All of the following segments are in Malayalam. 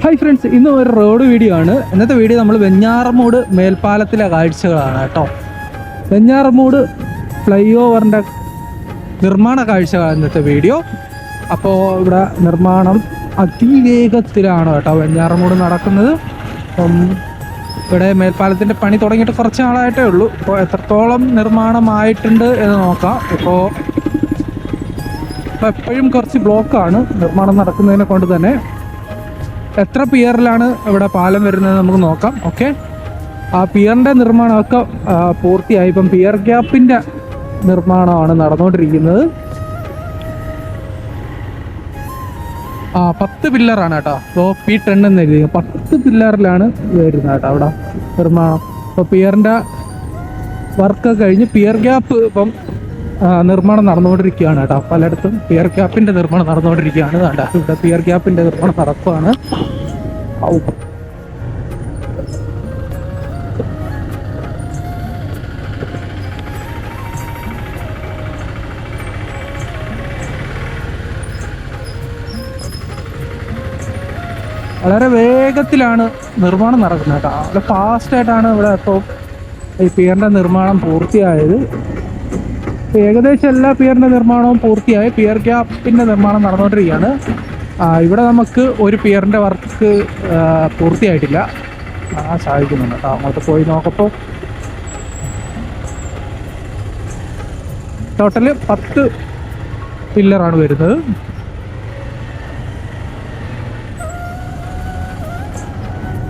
ഹായ് ഫ്രണ്ട്സ്, ഇന്ന് ഒരു റോഡ് വീഡിയോ ആണ്. ഇന്നത്തെ വീഡിയോ നമ്മൾ വെഞ്ഞാറമൂട് മേൽപ്പാലത്തിലെ കാഴ്ചകളാണ് കേട്ടോ. വെഞ്ഞാറമൂട് ഫ്ലൈ ഓവറിൻ്റെ നിർമ്മാണ കാഴ്ചകളാണ് ഇന്നത്തെ വീഡിയോ. അപ്പോൾ ഇവിടെ നിർമ്മാണം അതിവേഗത്തിലാണ് കേട്ടോ വെഞ്ഞാറമൂട് നടക്കുന്നത്. അപ്പം ഇവിടെ മേൽപ്പാലത്തിൻ്റെ പണി തുടങ്ങിയിട്ട് കുറച്ച് നാളായിട്ടേ ഉള്ളൂ. ഇപ്പോൾ എത്രത്തോളം നിർമ്മാണമായിട്ടുണ്ട് എന്ന് നോക്കാം. ഇപ്പോൾ എപ്പോഴും കുറച്ച് ബ്ലോക്കാണ് നിർമ്മാണം നടക്കുന്നതിനെ കൊണ്ട് തന്നെ. എത്ര പിയറിലാണ് ഇവിടെ പാലം വരുന്നത് നമുക്ക് നോക്കാം. ഓക്കെ, ആ പിയറിൻ്റെ നിർമ്മാണമൊക്കെ പൂർത്തിയായി. ഇപ്പം പിയർ ഗ്യാപ്പിൻ്റെ നിർമ്മാണമാണ് നടന്നുകൊണ്ടിരിക്കുന്നത്. 10 പില്ലറാണ് കേട്ടോ. ഇപ്പോൾ P10 എന്ന് എഴുതി 10 പില്ലറിലാണ് വരുന്നത് കേട്ടോ അവിടെ നിർമ്മാണം. ഇപ്പോൾ പിയറിൻ്റെ വർക്ക് കഴിഞ്ഞ് പിയർ ഗ്യാപ്പ് ഇപ്പം നിർമ്മാണം നടന്നുകൊണ്ടിരിക്കുകയാണ് കേട്ടോ. പലയിടത്തും പിയർ ഗ്യാപ്പിൻ്റെ നിർമ്മാണം നടന്നുകൊണ്ടിരിക്കുകയാണ്. കേട്ടോ ഇവിടെ പിയർ ഗ്യാപ്പിൻ്റെ നിർമ്മാണം നടക്കുകയാണ്. വളരെ വേഗത്തിലാണ് നിർമ്മാണം നടക്കുന്നത് കേട്ടോ. വളരെ ഫാസ്റ്റായിട്ടാണ് ഇവിടെ ഇപ്പോൾ ഈ പിയറിൻ്റെ നിർമ്മാണം പൂർത്തിയായത്. ഏകദേശം എല്ലാ പിയറിൻ്റെ നിർമ്മാണവും പൂർത്തിയായി. പിയർ ഗ്യാപ്പിൻ്റെ നിർമ്മാണം നടന്നുകൊണ്ടിരിക്കുകയാണ്. ഇവിടെ നമുക്ക് ഒരു പിയറിൻ്റെ വർക്ക് പൂർത്തിയായിട്ടില്ല സാധിക്കുന്നുണ്ട് കേട്ടോ. അങ്ങോട്ട് പോയി നോക്കപ്പോൾ ടോട്ടല് 10 പില്ലറാണ് വരുന്നത്.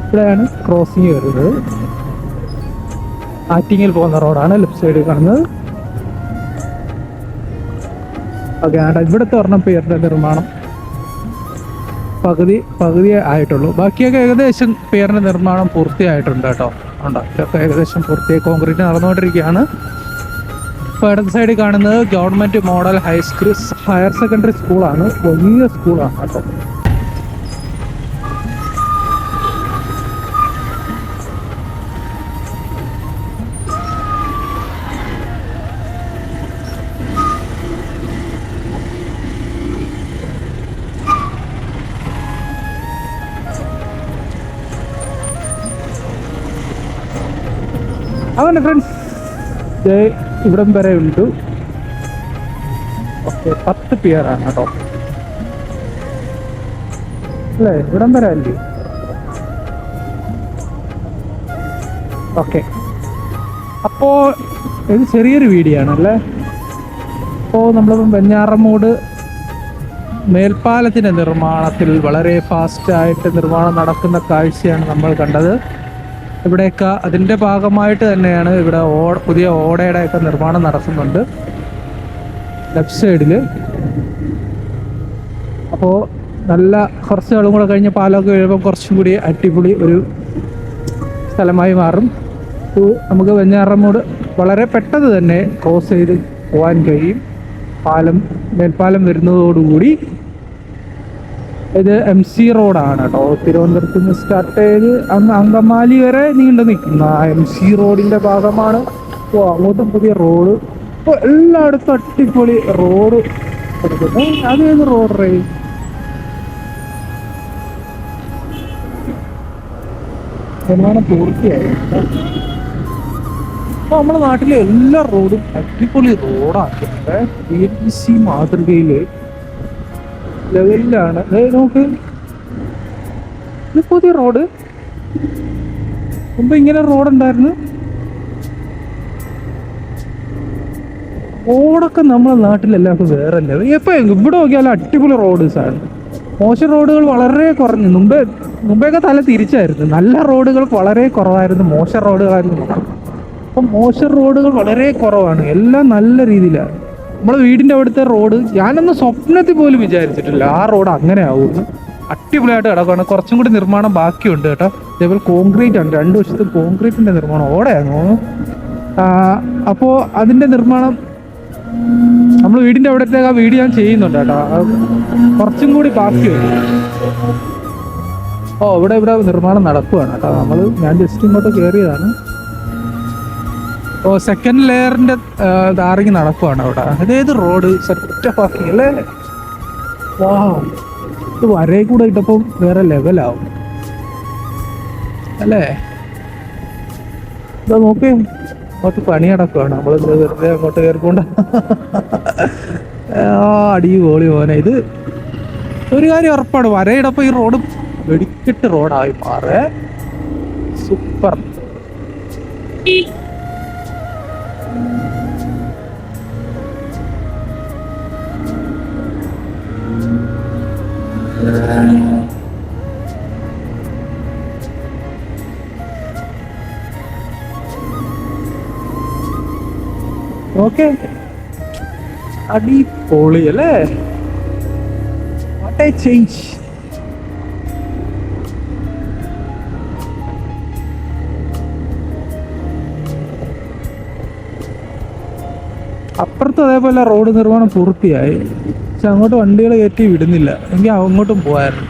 ഇവിടെയാണ് ക്രോസിങ് വരുന്നത്. ആറ്റിങ്ങിൽ പോകുന്ന റോഡാണ് ലെഫ്റ്റ് സൈഡിൽ കാണുന്നത്. ഓക്കെ, ഇവിടുത്തെ ഒരെണ്ണം പിയറിൻ്റെ നിർമ്മാണം പകുതി ആയിട്ടുള്ളൂ. ബാക്കിയൊക്കെ ഏകദേശം പിയറിൻ്റെ നിർമ്മാണം പൂർത്തിയായിട്ടുണ്ട് കേട്ടോ. ഉണ്ടോ, ഇതൊക്കെ ഏകദേശം പൂർത്തിയായി. കോൺക്രീറ്റ് നടന്നുകൊണ്ടിരിക്കുകയാണ്. ഇപ്പോൾ ഇടത് സൈഡിൽ കാണുന്നത് ഗവൺമെൻറ് മോഡൽ ഹയർ സെക്കൻഡറി സ്കൂളാണ്. വലിയ സ്കൂളാണ് കേട്ടോ. അങ്ങനെ ഫ്രണ്ട്സ്, ഇവിടം വരെ ഉണ്ട്. ഓക്കെ, 10 പിയറാണ് കേട്ടോ അല്ലേ? ഇവിടം വരെ അല്ലേ? ഓക്കെ, അപ്പോൾ ഇത് ചെറിയൊരു വീഡിയോ ആണല്ലേ. അപ്പോൾ നമ്മളിപ്പം വെഞ്ഞാറമൂട് മേൽപ്പാലത്തിൻ്റെ നിർമ്മാണത്തിൽ വളരെ ഫാസ്റ്റായിട്ട് നിർമ്മാണം നടക്കുന്ന കാഴ്ചയാണ് നമ്മൾ കണ്ടത്. ഇവിടെയൊക്കെ അതിൻ്റെ ഭാഗമായിട്ട് തന്നെയാണ് ഇവിടെ പുതിയ ഓടയുടെയൊക്കെ നിർമ്മാണം നടക്കുന്നുണ്ട് ലെഫ്റ്റ് സൈഡിൽ. അപ്പോൾ നല്ല കുറച്ച് നാളും കൂടെ കഴിഞ്ഞ് പാലമൊക്കെ കഴിയുമ്പോൾ കുറച്ചും കൂടി അടിപൊളി ഒരു സ്ഥലമായി മാറും. നമുക്ക് വെഞ്ഞാറമൂട് വളരെ പെട്ടെന്ന് തന്നെ ക്രോസ് ചെയ്ത് പോകാൻ കഴിയും. മേൽപ്പാലം വരുന്നതോടുകൂടി. ഇത് MC റോഡാണ് കേട്ടോ. തിരുവനന്തപുരത്ത് നിന്ന് സ്റ്റാർട്ട് ചെയ്ത് അങ്കമാലി വരെ നീണ്ടു നിൽക്കുന്ന MC റോഡിൻ്റെ ഭാഗമാണ്. അപ്പോൾ അങ്ങോട്ടും പുതിയ റോഡ്. ഇപ്പോൾ എല്ലായിടത്തും അടിപൊളി റോഡ് കൊടുക്കുന്നത്. അതേത് റോഡ് നിർമ്മാണം പൂർത്തിയായി. അപ്പോൾ നമ്മുടെ നാട്ടിലെ എല്ലാ റോഡും അടിപൊളി റോഡാക്കിയിട്ടുണ്ട്. ABC മാതൃകയിൽ ലെവലിലാണ്. നോക്ക്, ഇത് പുതിയ റോഡ്. മുമ്പ് ഇങ്ങനെ റോഡുണ്ടായിരുന്നു. റോഡൊക്കെ നമ്മുടെ നാട്ടിലെല്ലാവർക്കും വേറെ ലെവൽ. എപ്പോൾ ഇവിടെ നോക്കിയാലും അടിപൊളി റോഡ് സാധനം. മോശം റോഡുകൾ വളരെ കുറഞ്ഞു. മുമ്പേയൊക്കെ തല തിരിച്ചായിരുന്നു. നല്ല റോഡുകൾ വളരെ കുറവായിരുന്നു, മോശം റോഡുകളായിരുന്നു. അപ്പം മോശം റോഡുകൾ വളരെ കുറവാണ്. എല്ലാം നല്ല രീതിയിലാണ്. നമ്മളെ വീടിൻ്റെ അവിടുത്തെ റോഡ് ഞാനൊന്ന് സ്വപ്നത്തിൽ പോലും വിചാരിച്ചിട്ടില്ല ആ റോഡ് അങ്ങനെ ആവുമെന്ന്. അടിപൊളിയായിട്ട് കിടക്കുകയാണ്. കുറച്ചും കൂടി നിർമ്മാണം ബാക്കിയുണ്ട് കേട്ടോ. ഇതേപോലെ കോൺക്രീറ്റ് ആണ്, 2 വശത്തും കോൺക്രീറ്റിൻ്റെ നിർമ്മാണം. ഓടെയാണ് തോന്നുന്നു. അപ്പോൾ അതിൻ്റെ നിർമ്മാണം നമ്മൾ വീടിൻ്റെ അവിടത്തേക്ക് ആ വീഡിയോ ഞാൻ ചെയ്യുന്നുണ്ട് കേട്ടോ. കുറച്ചും കൂടി ബാക്കിയുണ്ട്. ഇവിടെ നിർമ്മാണം നടക്കുകയാണ് കേട്ടോ. ഞാൻ ജസ്റ്റ് ഇങ്ങോട്ട് കയറിയതാണ്. സെക്കൻഡ് ലെയറിൻ്റെ ടാറിങ് നടക്കുവാണ് അവിടെ. അതേത് റോഡ് സെറ്റപ്പ് ആക്കി അല്ലേ? വാ, ഇത് വരയിൽ കൂടെ ഇട്ടപ്പം വേറെ ലെവലാവും. അല്ലേ? ഇതാ നോക്ക്, അങ്ങോട്ട് പണി നടക്കുവാണ്, നമ്മൾ വെറുതെ അങ്ങോട്ട് കയറിക്കൊണ്ട. അടിപൊളി മോനെ. ഇത് ഒരു കാര്യം ഉറപ്പാണ്, വരയിടപ്പോ ഈ റോഡ് വെടിക്കെട്ട് റോഡായി മാറേ. സൂപ്പർ. ഓക്കെ, അടിപൊളി അല്ലേ? What A change. അപ്പുറത്തും അതേപോലെ റോഡ് നിർമ്മാണം പൂർത്തിയായി, പക്ഷെ അങ്ങോട്ട് വണ്ടികൾ കയറ്റി വിടുന്നില്ല, എങ്കിൽ അങ്ങോട്ടും പോകായിരുന്നു.